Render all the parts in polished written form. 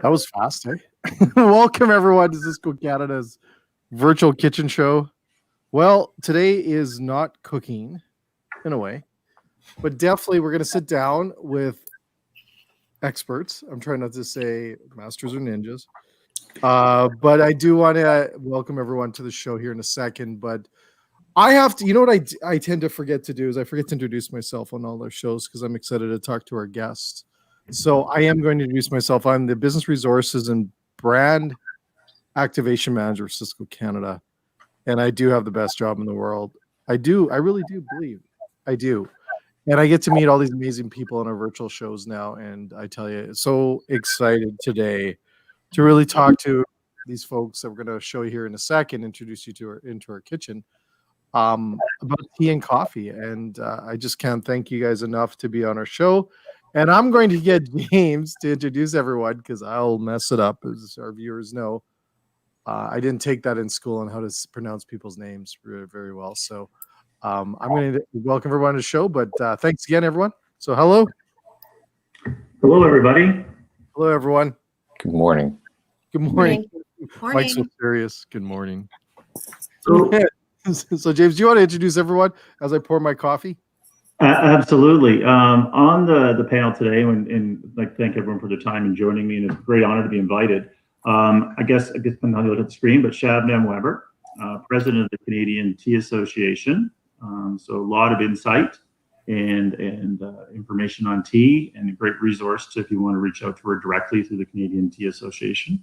That was fast, eh? Welcome everyone to Sysco Canada's virtual kitchen show. Well, today is not cooking in a way, but definitely we're going to sit down with experts. I'm trying not to say masters or ninjas, but I do want to welcome everyone to the show here in a second. But I have to, you know what I tend to forget to do is I forget to introduce myself on all our shows because I'm excited to talk to our guests. So I am going to introduce myself. I'm the Business Resources and Brand Activation Manager of Sysco Canada, and I do have the best job in the world. I really do believe I do. And I get to meet all these amazing people on our virtual shows now, and I tell you, so excited today to really talk to these folks that we're going to show you here in a second, introduce you to into our kitchen, about tea and coffee. And I just can't thank you guys enough to be on our show. And I'm going to get James to introduce everyone because I'll mess it up, as our viewers know. I didn't take that in school on how to pronounce people's names very well. So I'm going to welcome everyone to the show. But thanks again, everyone. So hello. Hello, everybody. Hello, everyone. Good morning. Good morning. Morning. Mike's so serious. Good morning. So James, do you want to introduce everyone as I pour my coffee? Absolutely. On the panel today, and like thank everyone for their time and joining me, and it's a great honor to be invited. I guess I'm not looking at the screen, but Shabnam Weber, president of the Canadian Tea Association. So a lot of insight and information on tea, and a great resource if you want to reach out to her directly through the Canadian Tea Association.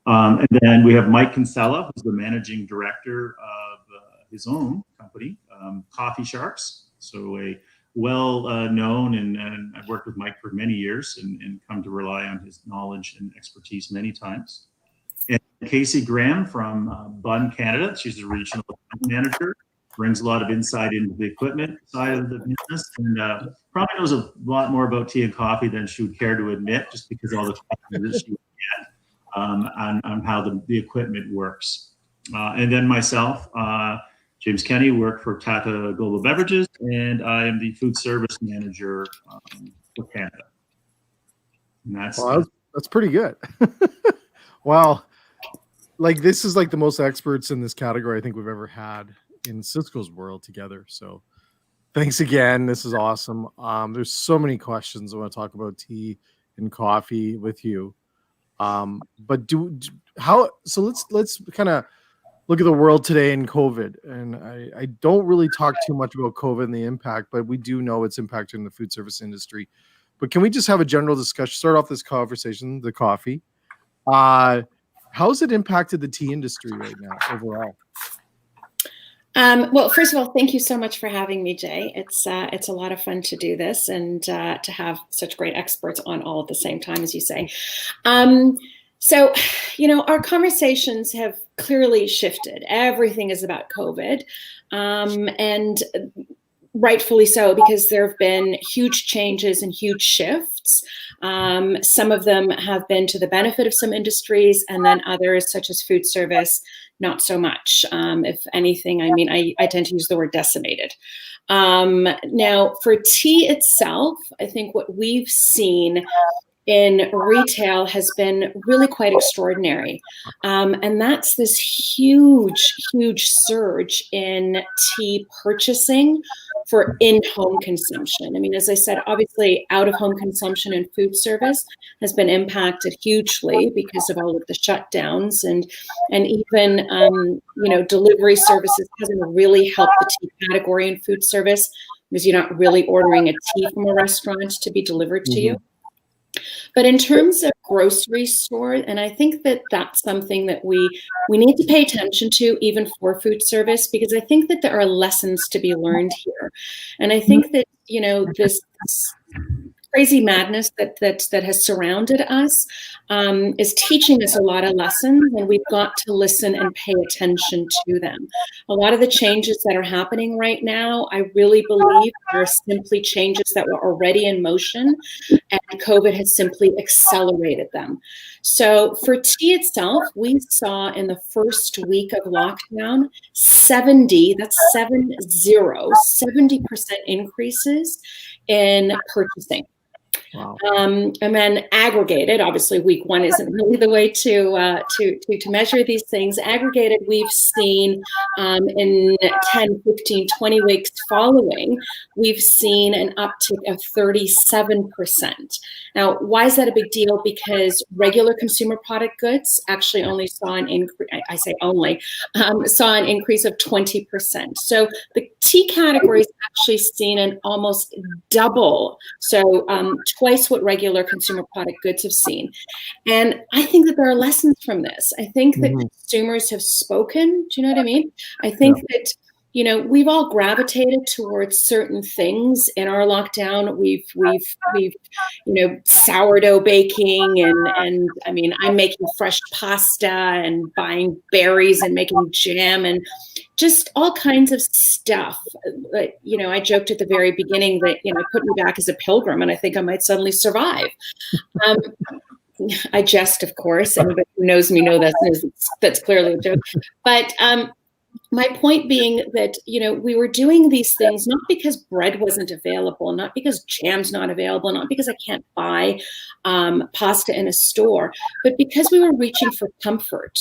And then we have Mike Kinsella, who's the managing director of his own company, Coffee Sharks. So a well-known, and I've worked with Mike for many years and come to rely on his knowledge and expertise many times. And Casey Graham from Bun Canada, she's the regional manager, brings a lot of insight into the equipment side of the business, and probably knows a lot more about tea and coffee than she would care to admit, just because all the questions that she would get on how the equipment works. And then myself, James Kenny, work for Tata Global Beverages, and I am the food service manager for Canada. And that's pretty good. Wow. Like this is like the most experts in this category I think we've ever had in Sysco's world together. So thanks again. This is awesome. There's so many questions I want to talk about tea and coffee with you. But let's kind of look at the world today in COVID. And I don't really talk too much about COVID and the impact, but we do know it's impacting the food service industry. But can we just have a general discussion, start off this conversation, the coffee? How's it impacted the tea industry right now overall? Well, first of all, thank you so much for having me, Jay. It's a lot of fun to do this and to have such great experts on all at the same time, as you say. So, our conversations have clearly shifted. Everything is about COVID, and rightfully so, because there have been huge changes and huge shifts. Some of them have been to the benefit of some industries, and then others, such as food service, not so much. If anything, I tend to use the word decimated. Now, for tea itself, I think what we've seen in retail has been really quite extraordinary. And that's this huge surge in tea purchasing for in-home consumption. I mean, as I said, obviously out-of-home consumption and food service has been impacted hugely because of all of the shutdowns, and even delivery services hasn't really helped the tea category in food service because you're not really ordering a tea from a restaurant to be delivered to you. But in terms of grocery store, and I think that that's something that we need to pay attention to, even for food service, because I think that there are lessons to be learned here. And I think that, this crazy madness that has surrounded us is teaching us a lot of lessons, and we've got to listen and pay attention to them. A lot of the changes that are happening right now, I really believe are simply changes that were already in motion, and COVID has simply accelerated them. So for tea itself, we saw in the first week of lockdown, 70% increases in purchasing. Wow. And then aggregated, obviously week one isn't really the way to measure these things. Aggregated, we've seen in 10, 15, 20 weeks following, we've seen an uptick of 37%. Now, why is that a big deal? Because regular consumer product goods actually only saw an increase, I say only, saw an increase of 20%. So the tea category has actually seen an almost double. So twice what regular consumer product goods have seen. And I think that there are lessons from this. I think that consumers have spoken. Do you know what I mean? I think that, you know, we've all gravitated towards certain things in our lockdown. We've you know, sourdough baking and I mean, I'm making fresh pasta and buying berries and making jam and just all kinds of stuff. You know, I joked at the very beginning that, you know, put me back as a pilgrim and I think I might suddenly survive. I jest, of course. Anybody who knows me knows that's clearly a joke. But my point being that, you know, we were doing these things not because bread wasn't available, not because jam's not available, not because I can't buy pasta in a store, but because we were reaching for comfort.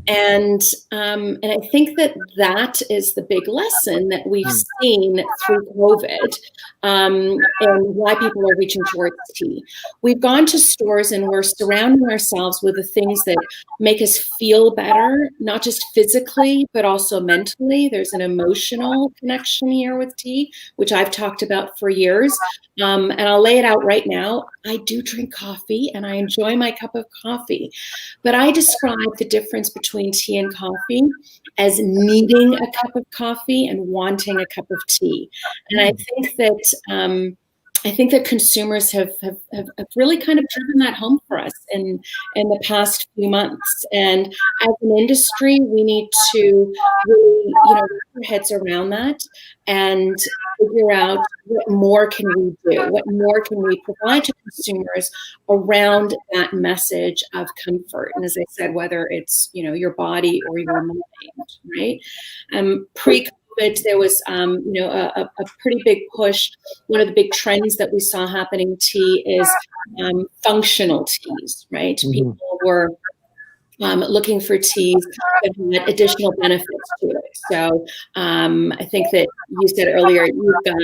And I think that is the big lesson that we've seen through COVID, and why people are reaching towards tea. We've gone to stores and we're surrounding ourselves with the things that make us feel better, not just physically, but also mentally. There's an emotional connection here with tea, which I've talked about for years. And I'll lay it out right now. I do drink coffee and I enjoy my cup of coffee, but I describe the difference between tea and coffee as needing a cup of coffee and wanting a cup of tea. And I think that consumers have really kind of driven that home for us in the past few months. And as an industry, we need to really, you know, wrap our heads around that and figure out what more can we do? What more can we provide to consumers around that message of comfort? And as I said, whether it's, you know, your body or your mind, right? Pre-COVID, there was, you know, a pretty big push. One of the big trends that we saw happening in tea is functional teas, right? People were looking for teas that had additional benefits to it. So I think that you said earlier, you've got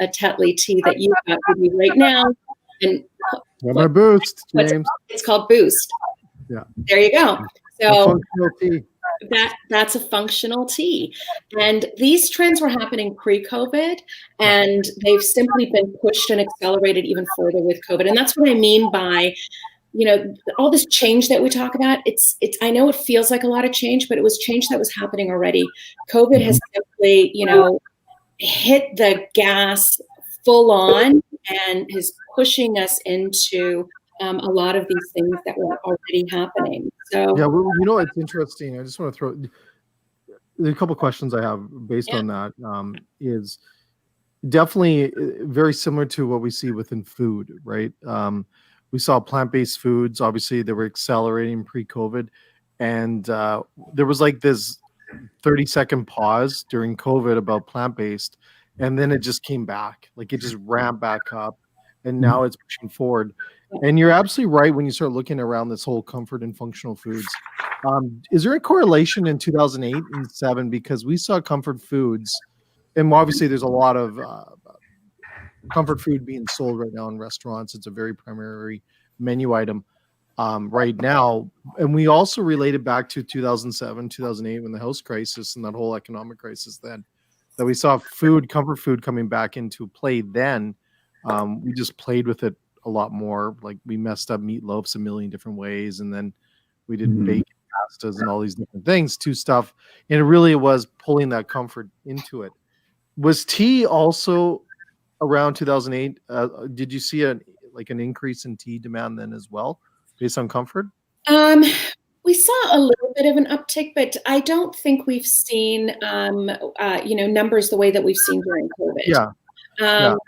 a Tetley tea that you've got with you right now. And my Boost, James. It's called Boost. Yeah. There you go. So tea. That's a functional tea. And these trends were happening pre-COVID, and they've simply been pushed and accelerated even further with COVID. And that's what I mean by, you know, all this change that we talk about. It's I know it feels like a lot of change, but it was change that was happening already. COVID has simply, you know, hit the gas full on and is pushing us into a lot of these things that were already happening. So yeah, well, you know, it's interesting. I just want to throw a couple of questions I have based on that. Is definitely very similar to what we see within food, right? We saw plant-based foods, obviously, they were accelerating pre-COVID. And there was like this 30-second pause during COVID about plant-based. And then it just came back. Like it just ramped back up. And now it's pushing forward. And you're absolutely right when you start looking around this whole comfort and functional foods. Is there a correlation in 2008 and 2007? Because we saw comfort foods, and obviously there's a lot of comfort food being sold right now in restaurants. It's a very primary menu item right now. And we also related back to 2007, 2008 when the house crisis and that whole economic crisis then, that we saw comfort food coming back into play then. We just played with it a lot more. Like we messed up meatloafs a million different ways. And then we did bacon pastas and all these different things to stuff. And it really was pulling that comfort into it. Was tea also around 2008? Did you see an increase in tea demand then as well based on comfort? We saw a little bit of an uptick, but I don't think we've seen, you know, numbers the way that we've seen during COVID. Yeah. And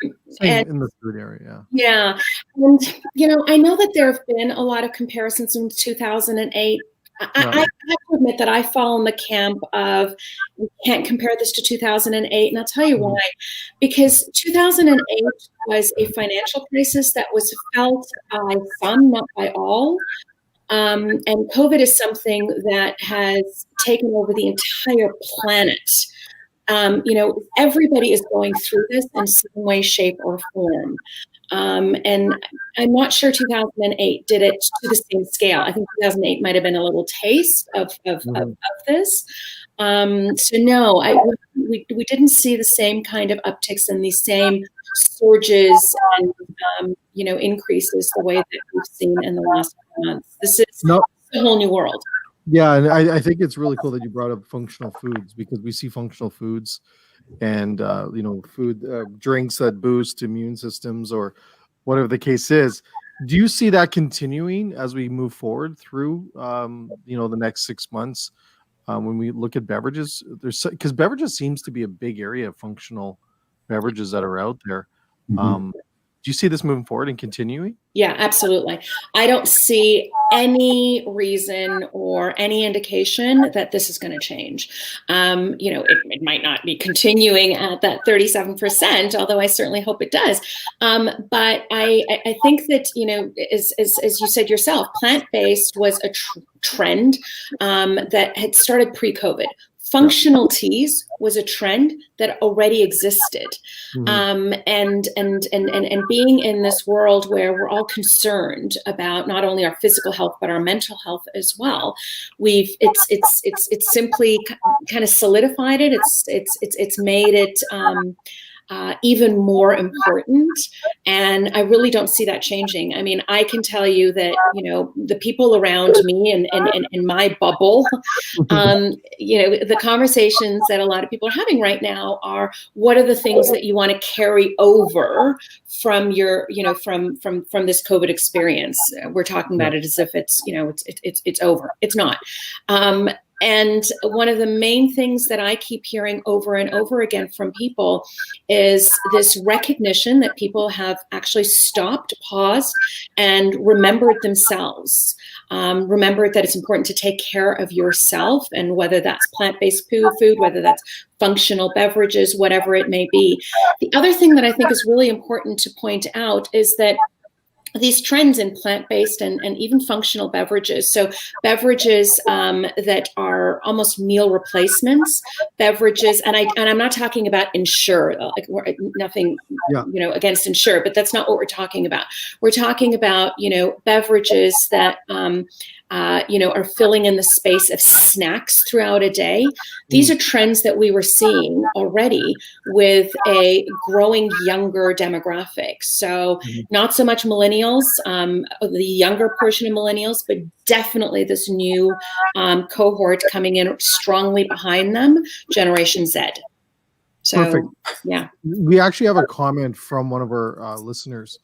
in the food area, yeah. And, you know, I know that there have been a lot of comparisons in 2008 I have to admit that I fall in the camp of we can't compare this to 2008, and I'll tell you why. Because 2008 was a financial crisis that was felt by some, not by all. And COVID is something that has taken over the entire planet. Everybody is going through this in some way, shape, or form. And I'm not sure 2008 did it to the same scale. I think 2008 might have been a little taste of this. So no, we didn't see the same kind of upticks and the same surges and increases the way that we've seen in the last months. This is a whole new world. Yeah, and I think it's really cool that you brought up functional foods, because we see functional foods and food drinks that boost immune systems or whatever the case is. Do you see that continuing as we move forward through the next 6 months when we look at beverages? Because beverages seems to be a big area of functional beverages that are out there. Do you see this moving forward and continuing? Yeah, absolutely. I don't see any reason or any indication that this is going to change. It might not be continuing at that 37%, although I certainly hope it does. But I think that, as you said yourself, plant-based was a trend that had started pre-COVID. Functional teas was a trend that already existed. And being in this world where we're all concerned about not only our physical health, but our mental health as well, it's simply kind of solidified it. It's made it even more important. And I really don't see that changing. I mean, I can tell you that, the people around me and in my bubble, the conversations that a lot of people are having right now are, what are the things that you want to carry over from your, from this COVID experience? We're talking about it as if it's, it's over. It's not. And one of the main things that I keep hearing over and over again from people is this recognition that people have actually stopped, paused, and remembered themselves. Remembered that it's important to take care of yourself, and whether that's plant-based food, whether that's functional beverages, whatever it may be. The other thing that I think is really important to point out is that these trends in plant-based and even functional beverages. So beverages that are almost meal replacements, beverages, and I'm not talking about Ensure, nothing, against Ensure, but that's not what we're talking about. We're talking about, beverages that, are filling in the space of snacks throughout a day. These are trends that we were seeing already with a growing younger demographic. So not so much millennials, the younger portion of millennials, but definitely this new cohort coming in strongly behind them, Generation Z. So, perfect. Yeah. We actually have a comment from one of our listeners.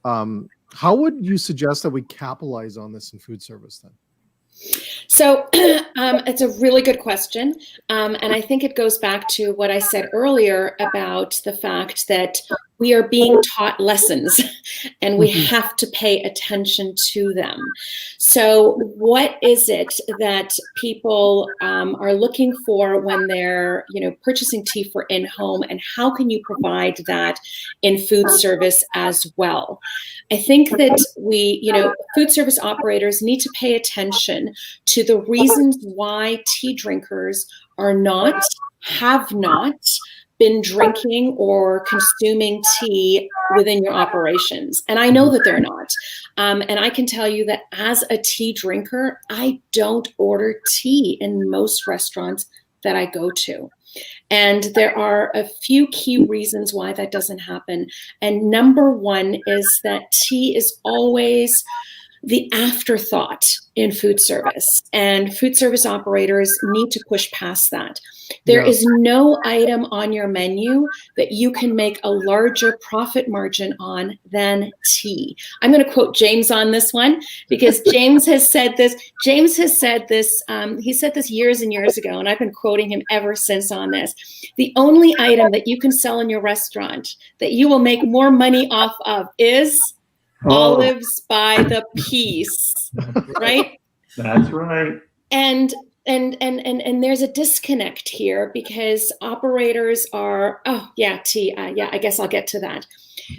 How would you suggest that we capitalize on this in food service then? So it's a really good question. And I think it goes back to what I said earlier about the fact that we are being taught lessons and we have to pay attention to them. So what is it that people are looking for when they're, purchasing tea for in-home, and how can you provide that in food service as well? I think that food service operators need to pay attention to the reasons why tea drinkers have not been drinking or consuming tea within your operations. And I know that they're not. And I can tell you that as a tea drinker, I don't order tea in most restaurants that I go to. And there are a few key reasons why that doesn't happen. And number one is that tea is always the afterthought in food service, and food service operators need to push past that. There is no item on your menu that you can make a larger profit margin on than tea. I'm going to quote James on this one, because James has said this. James has said this. He said this years and years ago, and I've been quoting him ever since on this. The only item that you can sell in your restaurant that you will make more money off of is olives by the piece, right? That's right. And there's a disconnect here because operators are, tea. I guess I'll get to that.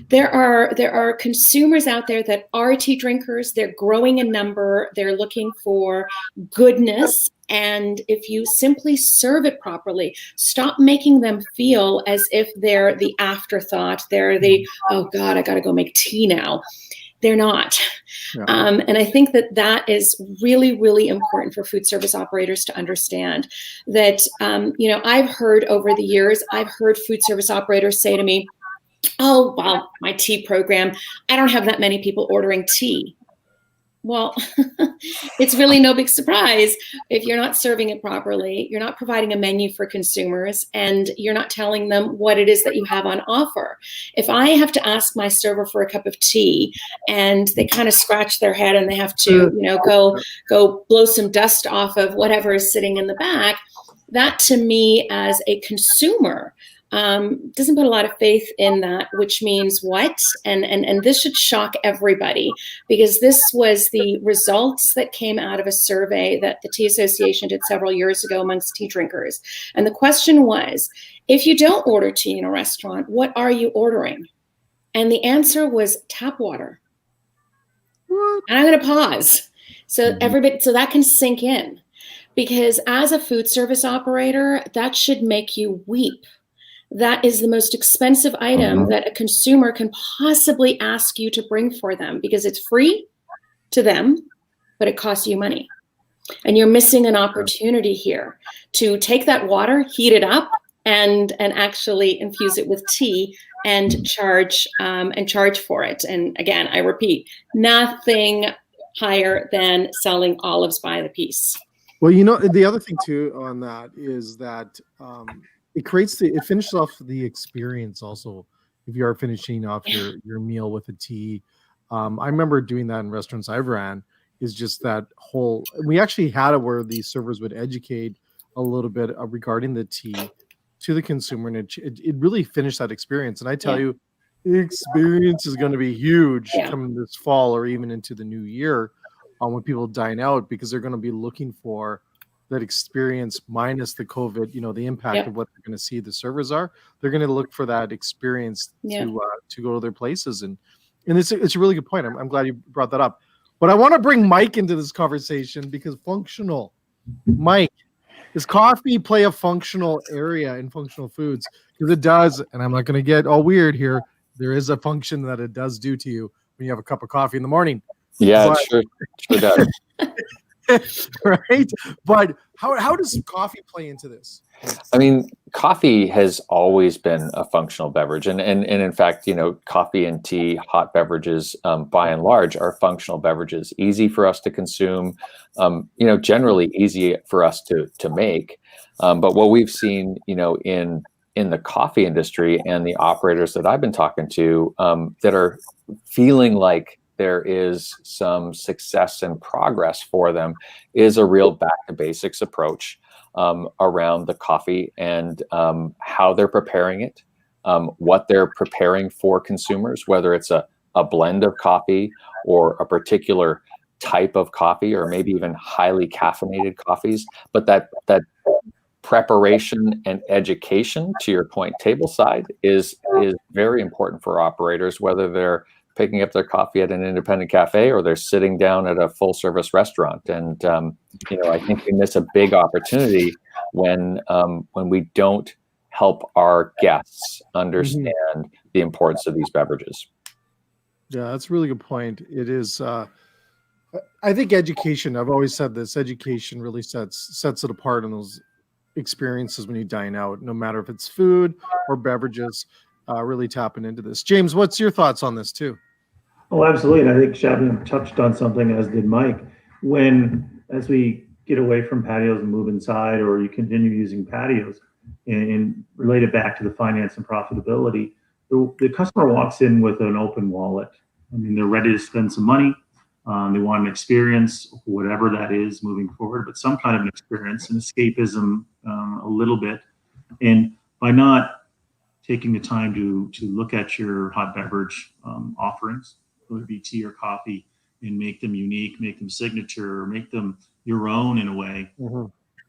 There are consumers out there that are tea drinkers. They're growing in number. They're looking for goodness. And if you simply serve it properly, stop making them feel as if they're the afterthought. They're the, oh God, I got to go make tea now. They're not. Yeah. And I think that is really, really important for food service operators to understand that, I've heard over the years, food service operators say to me, oh, well, my tea program, I don't have that many people ordering tea. Well, it's really no big surprise if you're not serving it properly, you're not providing a menu for consumers, and you're not telling them what it is that you have on offer. If I have to ask my server for a cup of tea and they kind of scratch their head and they have to, go blow some dust off of whatever is sitting in the back, that to me as a consumer doesn't put a lot of faith in that, which means what? And this should shock everybody, because this was the results that came out of a survey that the Tea Association did several years ago amongst tea drinkers. And the question was, if you don't order tea in a restaurant, what are you ordering? And the answer was tap water. What? And I'm going to pause so everybody, so that can sink in, because as a food service operator, that should make you weep. That is the most expensive item that a consumer can possibly ask you to bring for them, because it's free to them, but it costs you money. And you're missing an opportunity here to take that water, heat it up, and actually infuse it with tea and charge for it. And again, I repeat, nothing higher than selling olives by the piece. Well, the other thing too on that is that it finishes off the experience also. If you are finishing off your meal with a tea, I remember doing that in restaurants I've ran. Is just that whole. We actually had it where the servers would educate a little bit regarding the tea to the consumer, and it really finished that experience. And I tell you, the experience is going to be huge coming this fall or even into the new year, when people dine out, because they're going to be looking for that experience minus the COVID, the impact of what they're going to see the servers are. They're going to look for that experience to go to their places. And it's a really good point. I'm glad you brought that up. But I want to bring Mike into this conversation, because Mike, does coffee play a functional area in functional foods? Because it does, and I'm not going to get all weird here. There is a function that it does do to you when you have a cup of coffee in the morning. Yeah, it sure does. Right? But how does coffee play into this? I mean, coffee has always been a functional beverage. And in fact, coffee and tea, hot beverages, by and large, are functional beverages, easy for us to consume, generally easy for us to make. But what we've seen, in the coffee industry and the operators that I've been talking to, that are feeling like there is some success and progress for them, is a real back to basics approach around the coffee and how they're preparing it, what they're preparing for consumers, whether it's a blend of coffee or a particular type of coffee, or maybe even highly caffeinated coffees. But that preparation and education, to your point, table side, is very important for operators, whether they're picking up their coffee at an independent cafe or they're sitting down at a full service restaurant. And I think we miss a big opportunity when we don't help our guests understand the importance of these beverages. Yeah, that's a really good point. It is. I think education. I've always said this. Education really sets it apart in those experiences when you dine out, no matter if it's food or beverages. Really tapping into this. James, what's your thoughts on this too? Oh, absolutely. And I think Shabnam touched on something, as did Mike. As we get away from patios and move inside, or you continue using patios, and relate it back to the finance and profitability, the customer walks in with an open wallet. I mean, they're ready to spend some money. They want an experience, whatever that is, moving forward, but some kind of an experience, an escapism, a little bit. And by not taking the time to look at your hot beverage offerings, whether it be tea or coffee, and make them unique, make them signature, make them your own in a way, Mm-hmm.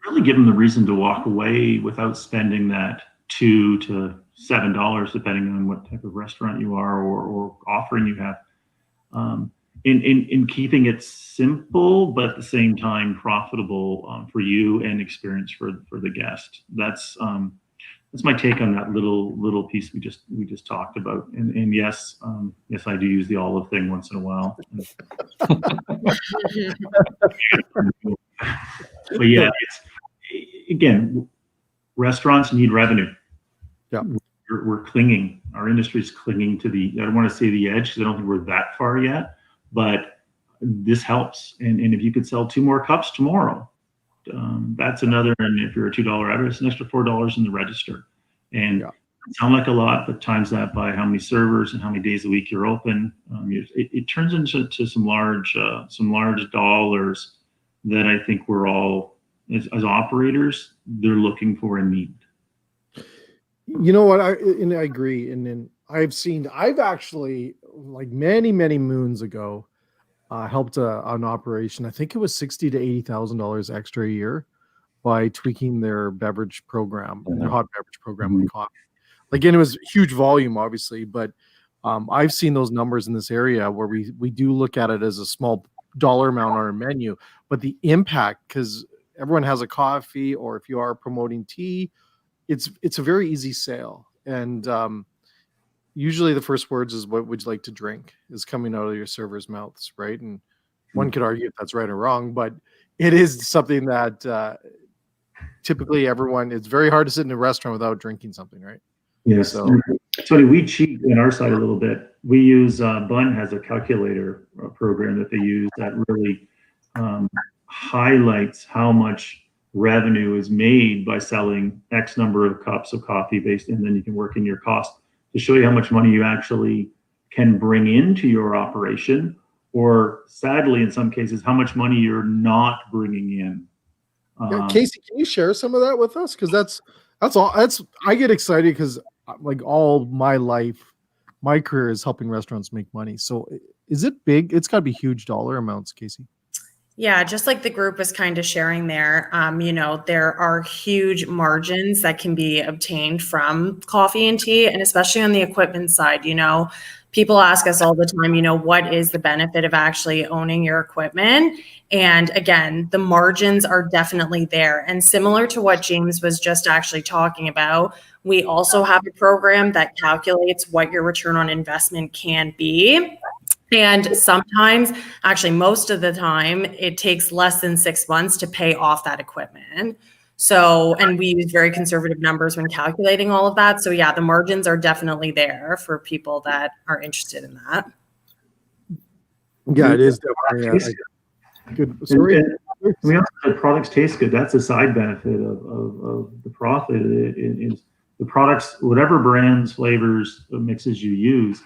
really give them the reason to walk away without spending that $2 to $7, depending on what type of restaurant you are or offering you have. In keeping it simple, but at the same time profitable for you and experience for the guest. That's my take on that little piece we just talked about. And yes, I do use the olive thing once in a while. But yeah, again, restaurants need revenue. Yeah. We're clinging. Our industry's clinging to I don't want to say the edge because I don't think we're that far yet, but this helps. And if you could sell 2 more cups tomorrow, that's another. And if you're a $2 adder, it's an extra $4 in the register. And it sounds like a lot, but times that by how many servers and how many days a week you're open, it turns into some large dollars that I think we're all as operators, they're looking for and need. You know what? I agree. And then I've actually, like many moons ago, helped an operation. I think it was $60,000 to $80,000 extra a year by tweaking their beverage program, their hot beverage program with coffee. Again, it was huge volume, obviously, but I've seen those numbers in this area where we do look at it as a small dollar amount on our menu, but the impact, because everyone has a coffee, or if you are promoting tea, it's a very easy sale. And usually the first words is, what would you like to drink, is coming out of your servers' mouths, right? And one could argue if that's right or wrong, but it is something that typically it's very hard to sit in a restaurant without drinking something, right? Yes. So we cheat on our side a little bit. We use Bun has a calculator program that they use that really highlights how much revenue is made by selling X number of cups of coffee based, and then you can work in your cost to show you how much money you actually can bring into your operation, or sadly, in some cases, how much money you're not bringing in. Casey, can you share some of that with us? Because that's all. I get excited because like all my life, my career is helping restaurants make money. So is it big? It's got to be huge dollar amounts, Casey. Yeah, just like the group was kind of sharing there, there are huge margins that can be obtained from coffee and tea, and especially on the equipment side. People ask us all the time, what is the benefit of actually owning your equipment? And again, the margins are definitely there. And similar to what James was just actually talking about, we also have a program that calculates what your return on investment can be. And sometimes, actually most of the time, it takes less than 6 months to pay off that equipment. So, and we use very conservative numbers when calculating all of that. So yeah, the margins are definitely there for people that are interested in that. Yeah, it is definitely good. Sorry. We also, the products taste good. That's a side benefit of the profit. It is the products, whatever brands, flavors, mixes you use,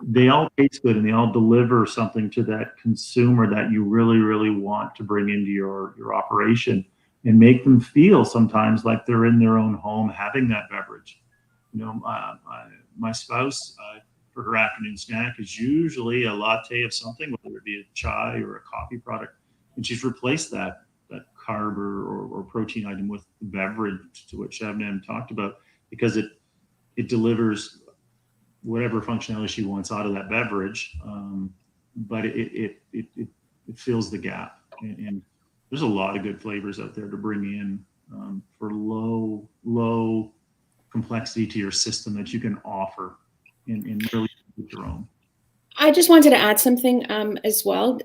they all taste good and they all deliver something to that consumer that you really, really want to bring into your operation and make them feel sometimes like they're in their own home having that beverage. My spouse, for her afternoon snack is usually a latte of something, whether it be a chai or a coffee product, and she's replaced that carb or protein item with the beverage, to what Shabnam talked about, because it delivers whatever functionality she wants out of that beverage, but it fills the gap. And there's a lot of good flavors out there to bring in for low complexity to your system that you can offer and really make your own. I just wanted to add something as well,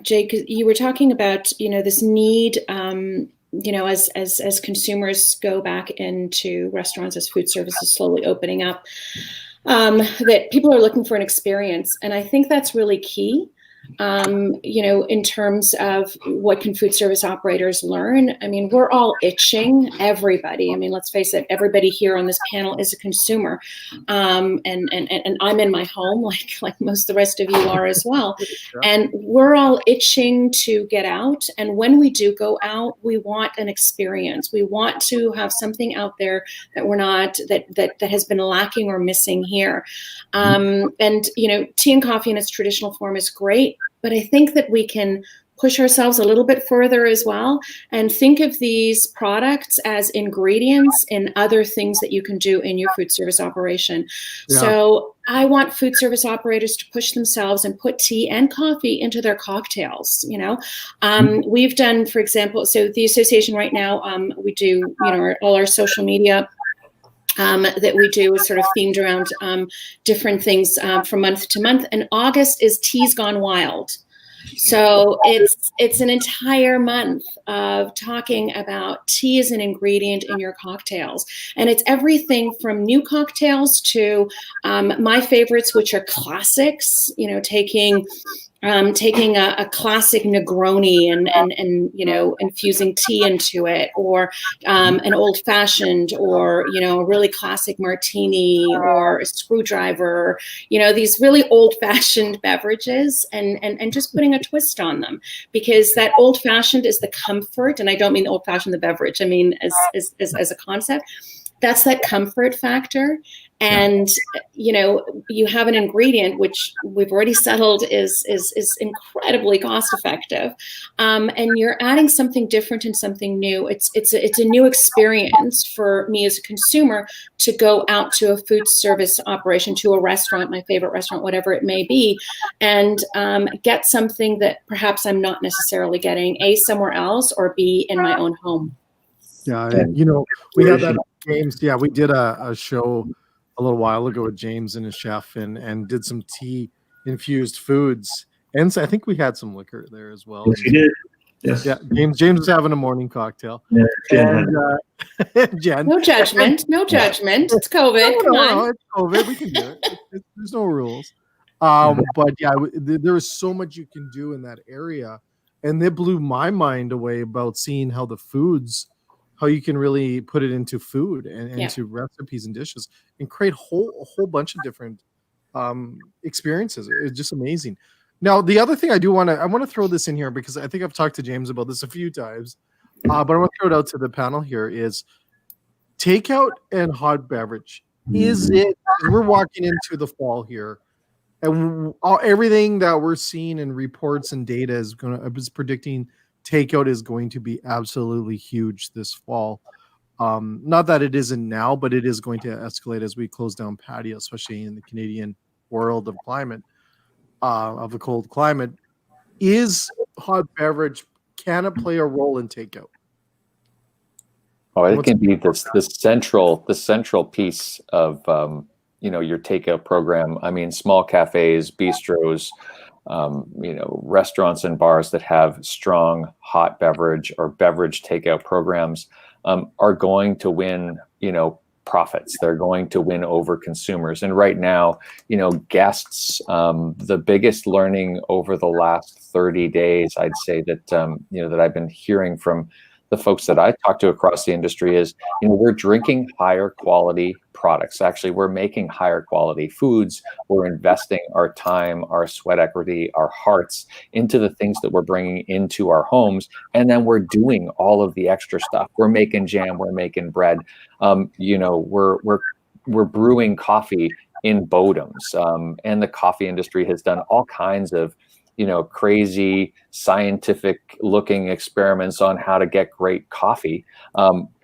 Jay, because you were talking about this need. As consumers go back into restaurants, as food service is slowly opening up, that people are looking for an experience. And I think that's really key, in terms of what can food service operators learn. I mean, we're all itching, everybody. I mean, let's face it, everybody here on this panel is a consumer. And I'm in my home, like most of the rest of you are as well. And we're all itching to get out. And when we do go out, we want an experience. We want to have something out there that we're not, that has been lacking or missing here. And tea and coffee in its traditional form is great. But I think that we can push ourselves a little bit further as well and think of these products as ingredients in other things that you can do in your food service operation. Yeah. So I want food service operators to push themselves and put tea and coffee into their cocktails. We've done, for example, so the association right now, we do, all our social media that we do is sort of themed around different things from month to month. And August is Tea's Gone Wild. So it's an entire month of talking about tea as an ingredient in your cocktails. And it's everything from new cocktails to my favorites, which are classics, taking a classic Negroni and infusing tea into it, or an old fashioned, or a really classic martini, or a screwdriver, these really old fashioned beverages, and just putting a twist on them, because that old fashioned is the comfort, and I don't mean old fashioned the beverage, I mean as a concept. That's that comfort factor. And, you have an ingredient, which we've already settled is incredibly cost effective. And you're adding something different and something new. It's a new experience for me as a consumer to go out to a food service operation, to a restaurant, my favorite restaurant, whatever it may be, and get something that perhaps I'm not necessarily getting A, somewhere else, or B, in my own home. Yeah. We had that James. Yeah, we did a show a little while ago with James and his chef, and did some tea infused foods, and so I think we had some liquor there as well. Yes, you did. Yes. Yeah, James was having a morning cocktail. Yeah, And Jen. No judgment. It's COVID. Come on. It's COVID. We can do it. There's no rules. But yeah, there was so much you can do in that area, and it blew my mind away about seeing how you can really put it into food and into recipes and dishes and create a whole bunch of different experiences. It's just amazing. Now, the other thing I want to throw this in here, because I think I've talked to James about this a few times, but I want to throw it out to the panel here, is takeout and hot beverage. Is it, we're walking into the fall here, and everything that we're seeing in reports and data is predicting takeout is going to be absolutely huge this fall. Not that it isn't now, but it is going to escalate as we close down patio, especially in the Canadian world of climate, of a cold climate. Is hot beverage, can it play a role in takeout? Oh, it can be the central piece of your takeout program. I mean, small cafes, bistros, restaurants and bars that have strong hot beverage or beverage takeout programs are going to win, profits. They're going to win over consumers. And right now, guests, the biggest learning over the last 30 days, I'd say that, that I've been hearing from the folks that I talk to across the industry is, we're drinking higher quality products. Actually, we're making higher quality foods. We're investing our time, our sweat equity, our hearts into the things that we're bringing into our homes. And then we're doing all of the extra stuff. We're making jam, we're making bread. We're brewing coffee in Bodems. And the coffee industry has done all kinds of crazy scientific looking experiments on how to get great coffee.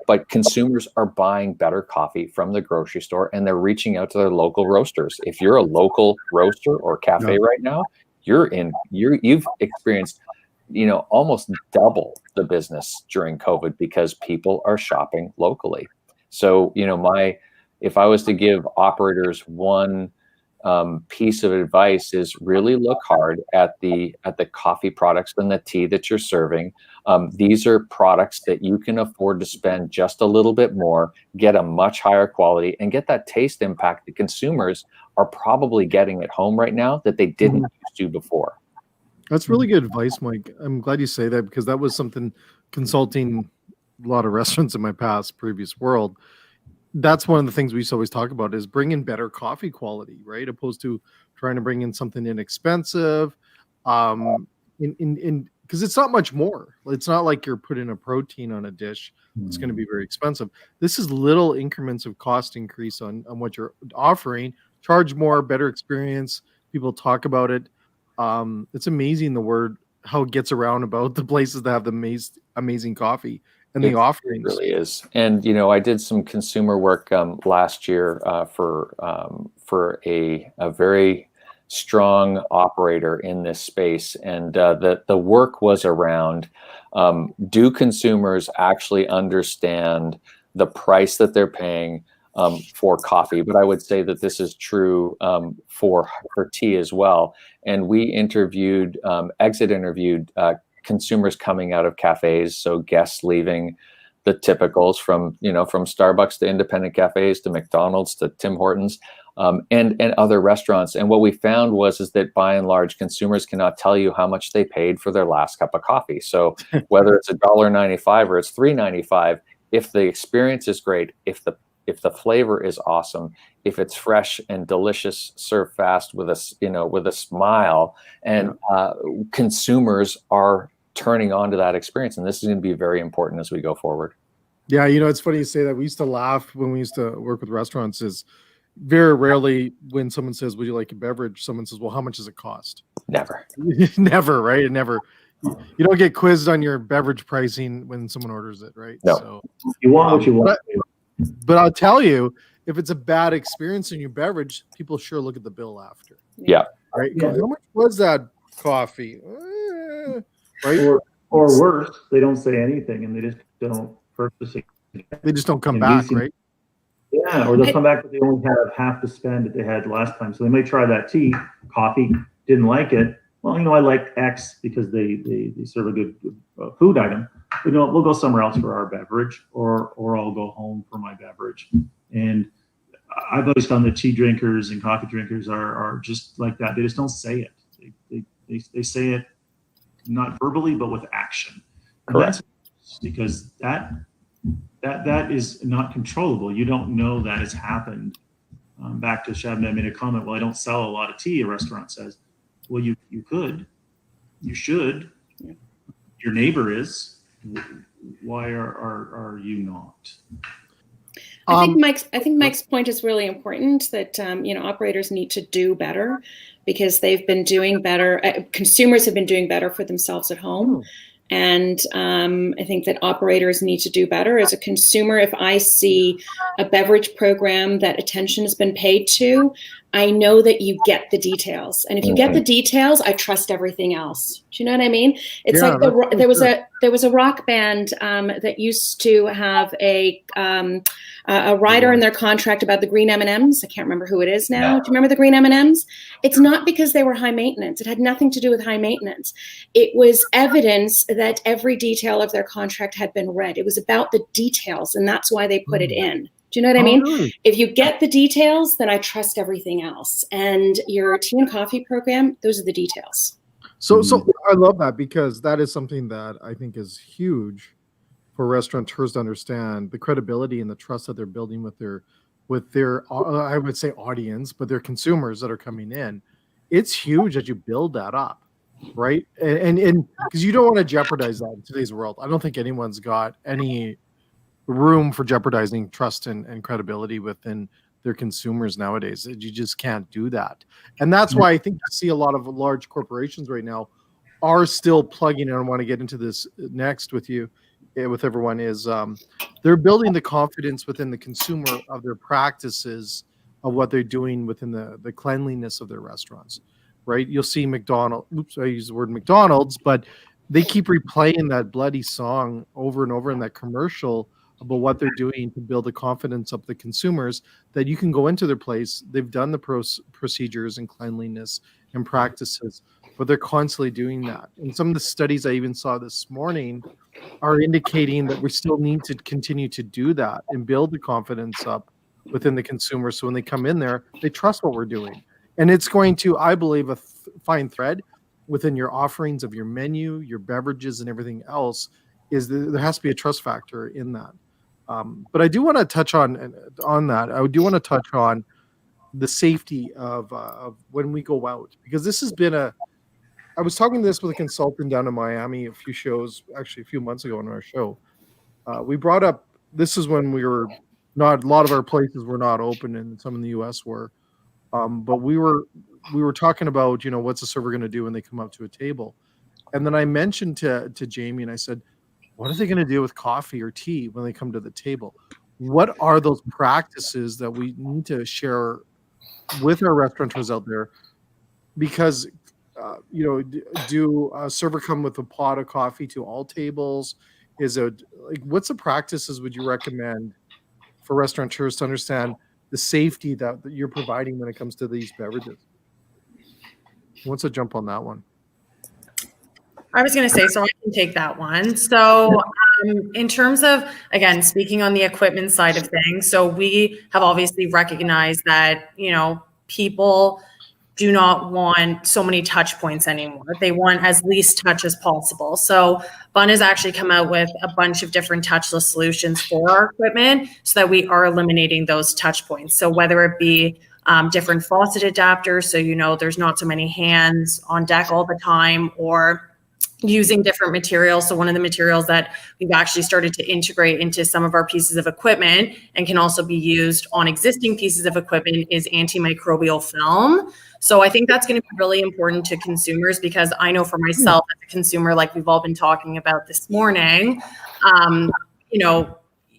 But consumers are buying better coffee from the grocery store, and they're reaching out to their local roasters. If you're a local roaster or cafe right now, you've experienced, almost double the business during COVID because people are shopping locally. So, if I was to give operators one piece of advice, is really look hard at the coffee products and the tea that you're serving. These are products that you can afford to spend just a little bit more, get a much higher quality, and get that taste impact that consumers are probably getting at home right now that they didn't used to before. That's really good advice, Mike. I'm glad you say that, because that was something, consulting a lot of restaurants in my previous world. That's one of the things we used to always talk about, is bring in better coffee quality, right? Opposed to trying to bring in something inexpensive. Because it's not much more. It's not like you're putting a protein on a dish. It's going to be very expensive. This is little increments of cost increase on what you're offering. Charge more, better experience. People talk about it. It's amazing how it gets around about the places that have the amazing coffee and the offerings. It really is. And I did some consumer work last year for a very strong operator in this space, and the work was around, do consumers actually understand the price that they're paying for coffee? But I would say that this is true for tea as well. And we exit interviewed consumers coming out of cafes, so guests leaving the typicals from Starbucks to independent cafes to McDonald's to Tim Hortons and other restaurants. And what we found is that by and large, consumers cannot tell you how much they paid for their last cup of coffee. So whether it's $1.95 or it's $3.95, if the experience is great, if the flavor is awesome, if it's fresh and delicious, served fast with a smile, and consumers are turning on to that experience. And this is going to be very important as we go forward. Yeah. It's funny you say that. We used to laugh when we used to work with restaurants. Is very rarely when someone says, would you like a beverage? Someone says, well, how much does it cost? Never. Never, right? And never. You don't get quizzed on your beverage pricing when someone orders it, right? No. So you want what you want. But I'll tell you, if it's a bad experience in your beverage, people sure look at the bill after. Yeah. Right? Yeah. How much was that coffee? Right? Or worse, they don't say anything and they just don't purchase it. They just don't come back, right? Yeah, or they'll come back, but they only have half the spend that they had last time. So they may try that coffee, didn't like it. Well, I like X because they serve a good food item. But we'll go somewhere else for our beverage, or I'll go home for my beverage. And I've always found that tea drinkers and coffee drinkers are just like that. They just don't say it. They say it not verbally, but with action. And that's because that is not controllable. You don't know that it's happened. Back to Shabnam made a comment, well, I don't sell a lot of tea, a restaurant says. Well, you could. You should. Yeah. Your neighbor is. Why are you not? I think Mike's point is really important, that operators need to do better because they've been doing better. Consumers have been doing better for themselves at home. And I think that operators need to do better. As a consumer, if I see a beverage program that attention has been paid to, I know that you get the details. And if you get the details, I trust everything else. Do you know what I mean? It's like there was a rock band that used to have a rider in their contract about the green M&Ms. I can't remember who it is now. Do you remember the green M&Ms? It's not because they were high maintenance. It had nothing to do with high maintenance. It was evidence that every detail of their contract had been read. It was about the details, and that's why they put it in. Do you know what I mean? Really? If you get the details, then I trust everything else. And your tea and coffee program, those are the details. So I love that, because that is something that I think is huge for restaurateurs to understand, the credibility and the trust that they're building with their I would say audience, but their consumers that are coming in. It's huge that you build that up, right? And because you don't want to jeopardize that in today's world. I don't think anyone's got any room for jeopardizing trust and credibility within their consumers nowadays. You just can't do that. And that's why I think you see a lot of large corporations right now are still plugging in. I want to get into this next with you, with everyone, is they're building the confidence within the consumer of their practices of what they're doing within the cleanliness of their restaurants, right? You'll see I use the word McDonald's, but they keep replaying that bloody song over and over in that commercial about what they're doing to build the confidence of the consumers that you can go into their place. They've done the procedures and cleanliness and practices, but they're constantly doing that. And some of the studies I even saw this morning are indicating that we still need to continue to do that and build the confidence up within the consumer. So when they come in there, they trust what we're doing. And it's going to, I believe, a fine thread within your offerings of your menu, your beverages, and everything else is there has to be a trust factor in that. But I do want to touch on that. I do want to touch on the safety of when we go out, because this has been I was talking to this with a consultant down in Miami a few months ago on our show. We brought up, this is when a lot of our places were not open, and some in the US were. But we were we were talking about, what's the server going to do when they come up to a table, and then I mentioned to Jamie, and I said, what are they going to do with coffee or tea when they come to the table? What are those practices that we need to share with our restaurateurs out there? Because, do a server come with a pot of coffee to all tables? Is it what's the practices would you recommend for restaurateurs to understand the safety that you're providing when it comes to these beverages? Who wants to jump on that one? I was going to say, so I can take that one. So in terms of, again, speaking on the equipment side of things, so we have obviously recognized that, people do not want so many touch points anymore. They want as least touch as possible. So Bun has actually come out with a bunch of different touchless solutions for our equipment so that we are eliminating those touch points. So whether it be different faucet adapters, so there's not so many hands on deck all the time, or using different materials. So one of the materials that we've actually started to integrate into some of our pieces of equipment and can also be used on existing pieces of equipment is antimicrobial film. So I think that's going to be really important to consumers, because I know for myself as a consumer, like we've all been talking about this morning,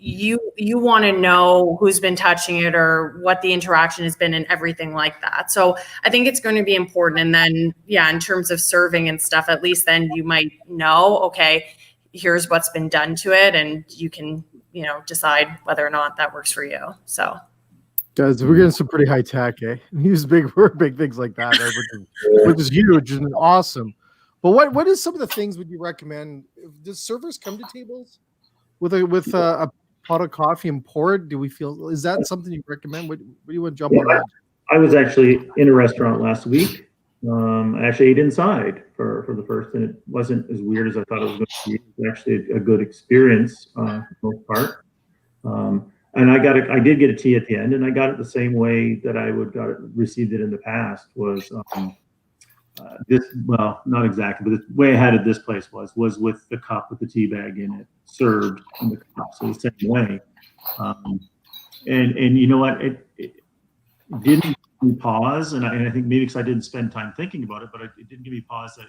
you want to know who's been touching it or what the interaction has been and everything like that. So I think it's going to be important. And then, in terms of serving and stuff, at least then you might know, okay, here's what's been done to it. And you can, decide whether or not that works for you. So. Guys, we're getting some pretty high tech, eh? Use big things like that, which is huge and awesome. But what is some of the things would you recommend? Does servers come to tables with a pot of coffee and pour it? Is that something you recommend? What do you want to jump on that? I was actually in a restaurant last week. I actually ate inside for the first, and it wasn't as weird as I thought it was going to be. It was actually a good experience for the most part. And I did get a tea at the end, and I got it the same way that I received it in the past. Was not exactly, but the way I had it this place was with the cup with the tea bag in it, served in the cup, so the same way. And you know what, it didn't give me pause, and I think maybe because I didn't spend time thinking about it, but it didn't give me pause that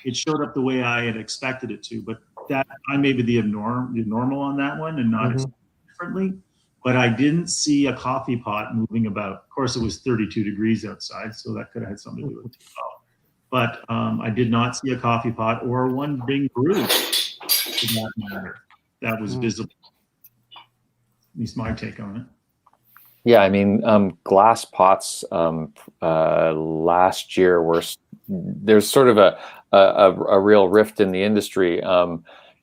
it showed up the way I had expected it to. But that I may be the abnormal on that one and not expect differently. But I didn't see a coffee pot moving about. Of course, it was 32 degrees outside, so that could have had something to do with it as well. But I did not see a coffee pot or one being brewed, for that matter, that was visible. At least my take on it. Yeah, I mean, glass pots last year there's sort of a real rift in the industry.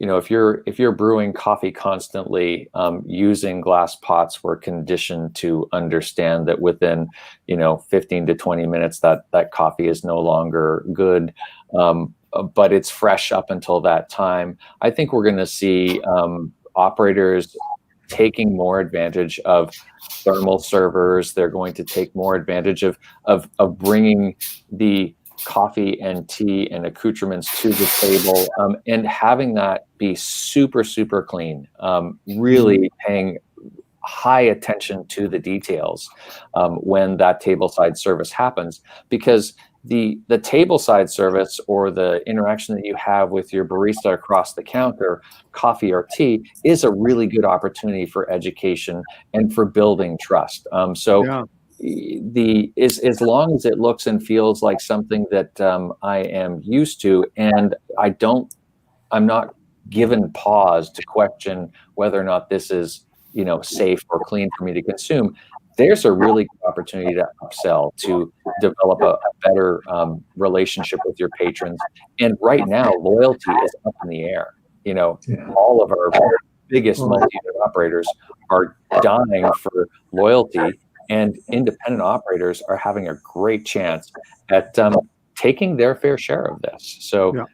If you're brewing coffee constantly, using glass pots, we're conditioned to understand that within 15 to 20 minutes that coffee is no longer good, but it's fresh up until that time. I think we're going to see operators taking more advantage of thermal servers. They're going to take more advantage of bringing the coffee and tea and accoutrements to the table, and having that be super, super clean, really paying high attention to the details when that tableside service happens, because the tableside service or the interaction that you have with your barista across the counter, coffee or tea, is a really good opportunity for education and for building trust. As long as it looks and feels like something that I am used to, and I'm not given pause to question whether or not this is safe or clean for me to consume, there's a really good opportunity to upsell, to develop a better relationship with your patrons. And right now, loyalty is up in the air. All of our biggest multi-unit operators are dying for loyalty, and independent operators are having a great chance at taking their fair share of this. So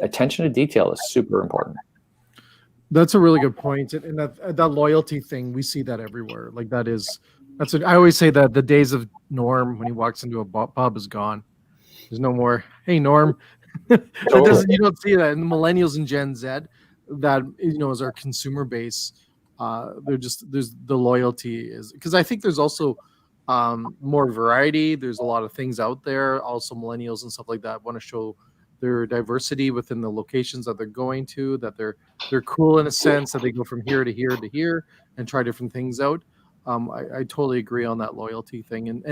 attention to detail is super important. That's a really good point. And that loyalty thing, we see that everywhere. Like that's what I always say, that the days of Norm when he walks into a pub is gone. There's no more, hey, Norm. You don't see that. And the millennials and Gen Z, that, is our consumer base. There's the loyalty is, because I think there's also more variety. There's a lot of things out there. Also, millennials and stuff like that want to show their diversity within the locations that they're going to, that they're cool in a sense, that they go from here to here to here and try different things out. I totally agree on that loyalty thing.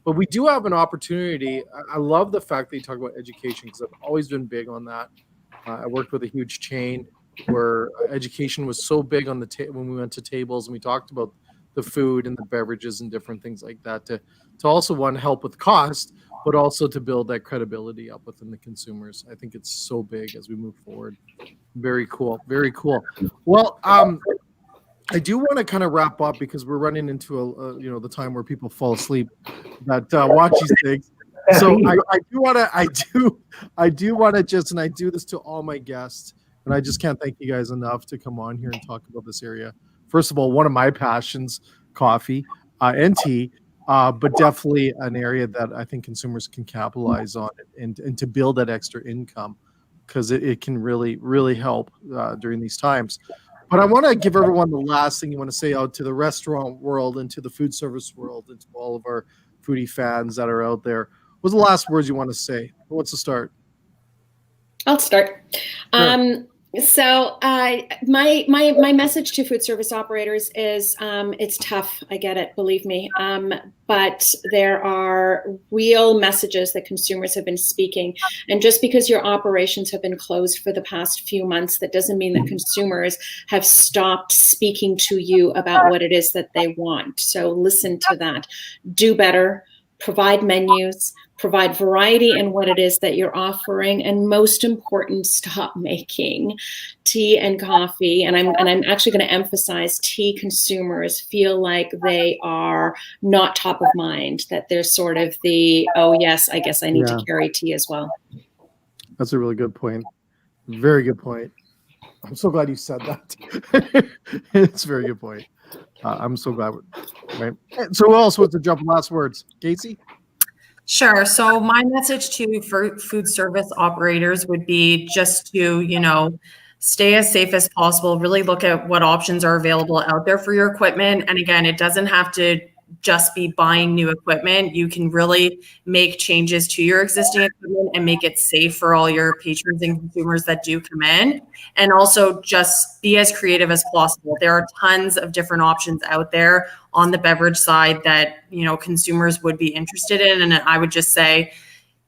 But we do have an opportunity. I love the fact that you talk about education, because I've always been big on that. I worked with a huge chain where education was so big on when we went to tables and we talked about the food and the beverages and different things like that, to also want to help with cost, but also to build that credibility up within the consumers. I think it's so big as we move forward. Very cool. Very cool. Well, I do want to kind of wrap up, because we're running into the time where people fall asleep that watch these things. So I do want to just, and I do this to all my guests, and I just can't thank you guys enough to come on here and talk about this area. First of all, one of my passions, coffee and tea, but definitely an area that I think consumers can capitalize on and to build that extra income, because it can really, really help during these times. But I want to give everyone the last thing you want to say out to the restaurant world and to the food service world and to all of our foodie fans that are out there. What's the last words you want to say? Who wants to start? I'll start. Sure. So my message to food service operators is it's tough. I get it, believe me. But there are real messages that consumers have been speaking. And just because your operations have been closed for the past few months, that doesn't mean that consumers have stopped speaking to you about what it is that they want. So listen to that. Do better. Provide menus, provide variety in what it is that you're offering, and most important, stop making tea and coffee. And I'm actually going to emphasize tea consumers feel like they are not top of mind, that they're sort of oh yes, I guess I need to carry tea as well. That's a really good point. Very good point. I'm so glad you said that. It's a very good point. I'm so glad. Right. So who else wants to jump last words? Casey? Sure. So my message to food service operators would be just to, stay as safe as possible, really look at what options are available out there for your equipment. And again, it doesn't have to just be buying new equipment. You can really make changes to your existing equipment and make it safe for all your patrons and consumers that do come in. And also just be as creative as possible. There are tons of different options out there on the beverage side that, consumers would be interested in. And I would just say,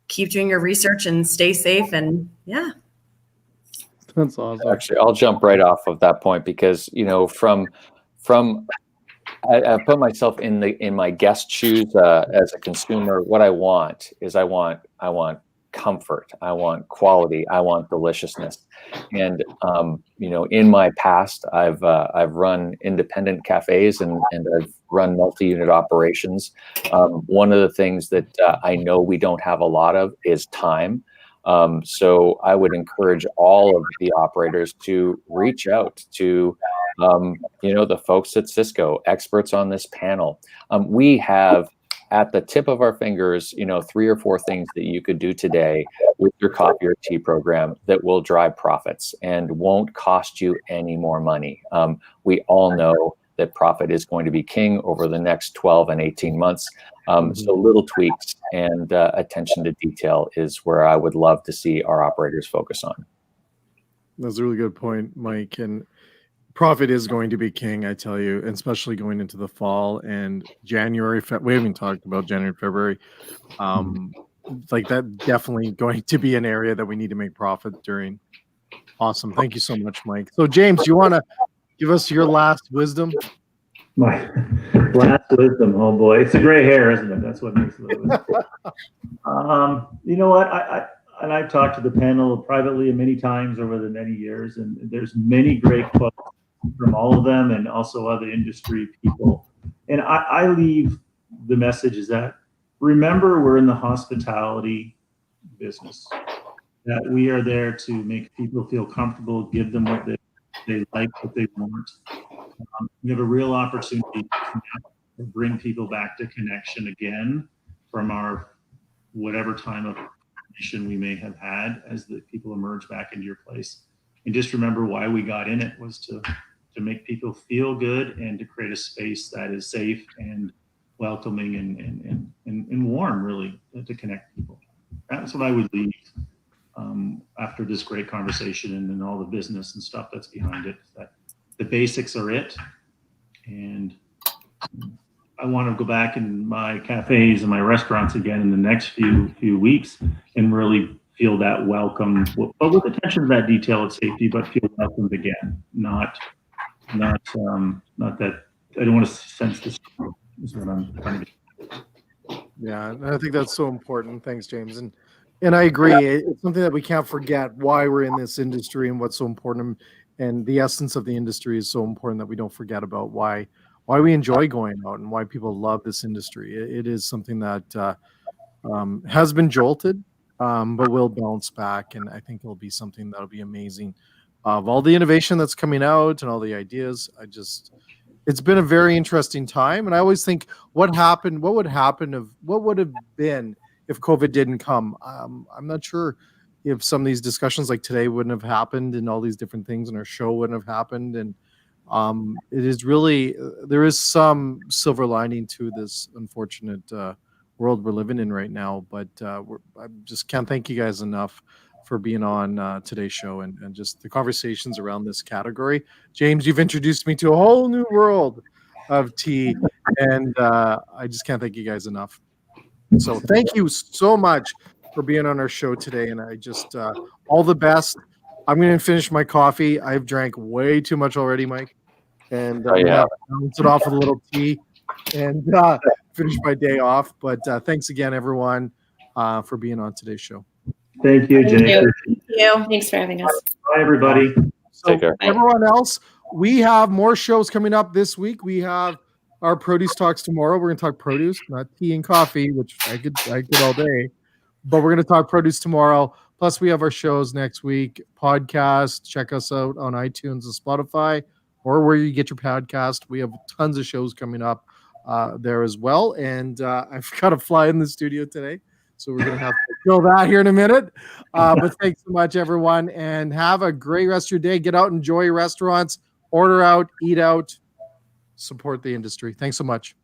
keep doing your research and stay safe. And yeah. That's awesome. Actually, I'll jump right off of that point, because, I put myself in my guest shoes as a consumer. What I want is I want comfort. I want quality. I want deliciousness. And in my past, I've run independent cafes and I've run multi-unit operations. One of the things that I know we don't have a lot of is time. So I would encourage all of the operators to reach out to the folks at Sysco, experts on this panel. We have at the tip of our fingers, 3 or 4 things that you could do today with your coffee or tea program that will drive profits and won't cost you any more money. We all know that profit is going to be king over the next 12 and 18 months. So little tweaks and attention to detail is where I would love to see our operators focus on. That's a really good point, Mike. And profit is going to be king, I tell you, and especially going into the fall and January. We haven't talked about January, February. Like that definitely going to be an area that we need to make profit during. Awesome. Thank you so much, Mike. So James, you want to give us your last wisdom? My last wisdom, oh boy, it's a gray hair, isn't it? That's what makes it. You know what? I've talked to the panel privately many times over the many years, and there's many great quotes from all of them, and also other industry people. And I leave the message is that remember, we're in the hospitality business. That we are there to make people feel comfortable, give them what they like, what they want. We have a real opportunity to bring people back to connection again from our whatever time of condition we may have had as the people emerge back into your place. And just remember why we got in it was to make people feel good and to create a space that is safe and welcoming and warm, really, to connect people. That's what I would leave after this great conversation and all the business and stuff that's behind it. That the basics are it, and I want to go back in my cafes and my restaurants again in the next few weeks and really feel that welcome, but with attention to that detail of safety, but feel welcomed again. Not that I don't want to sense this is what I'm trying to do. Yeah, and I think that's so important. Thanks, James. And I agree. It's something that we can't forget why we're in this industry and what's so important. And the essence of the industry is so important that we don't forget about why we enjoy going out and why people love this industry. It is something that has been jolted, but will bounce back. And I think it'll be something that'll be amazing. Of all the innovation that's coming out and all the ideas, it's been a very interesting time. And I always think what would have been if COVID didn't come. I'm not sure if some of these discussions like today wouldn't have happened and all these different things and our show wouldn't have happened. And it is really, there is some silver lining to this unfortunate world we're living in right now. But I just can't thank you guys enough for being on today's show and just the conversations around this category. James, you've introduced me to a whole new world of tea, and I just can't thank you guys enough. So thank you so much for being on our show today, and I just all the best. I'm going to finish my coffee. I've drank way too much already, Mike, and balance it off with a little tea and finish my day off. But thanks again, everyone, for being on today's show. Thank you, Jay. Thank you. Thanks for having us. Bye, everybody. So everyone else, we have more shows coming up this week. We have our produce talks tomorrow. We're going to talk produce, not tea and coffee, which I could all day, but we're going to talk produce tomorrow. Plus we have our shows next week, podcast. Check us out on iTunes and Spotify or where you get your podcast. We have tons of shows coming up there as well. And I've got to fly in the studio today. So we're going to have to fill that here in a minute. But thanks so much, everyone, and have a great rest of your day. Get out, enjoy your restaurants, order out, eat out, support the industry. Thanks so much.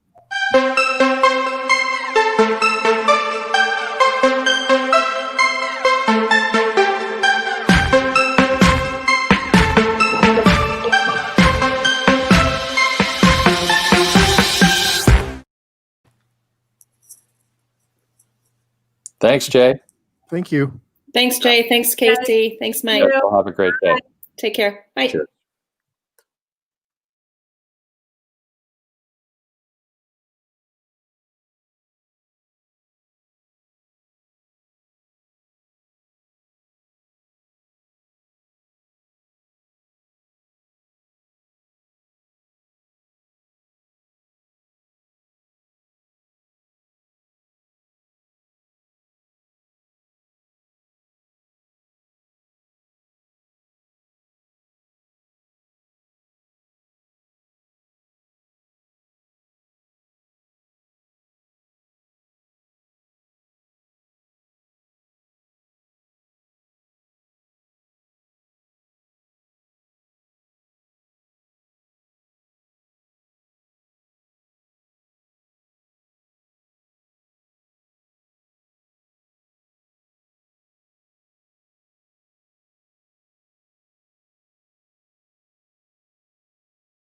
Thanks, Jay. Thank you. Thanks, Jay. Thanks, Casey. Thanks, Mike. Have a great day. Take care. Bye. Cheers.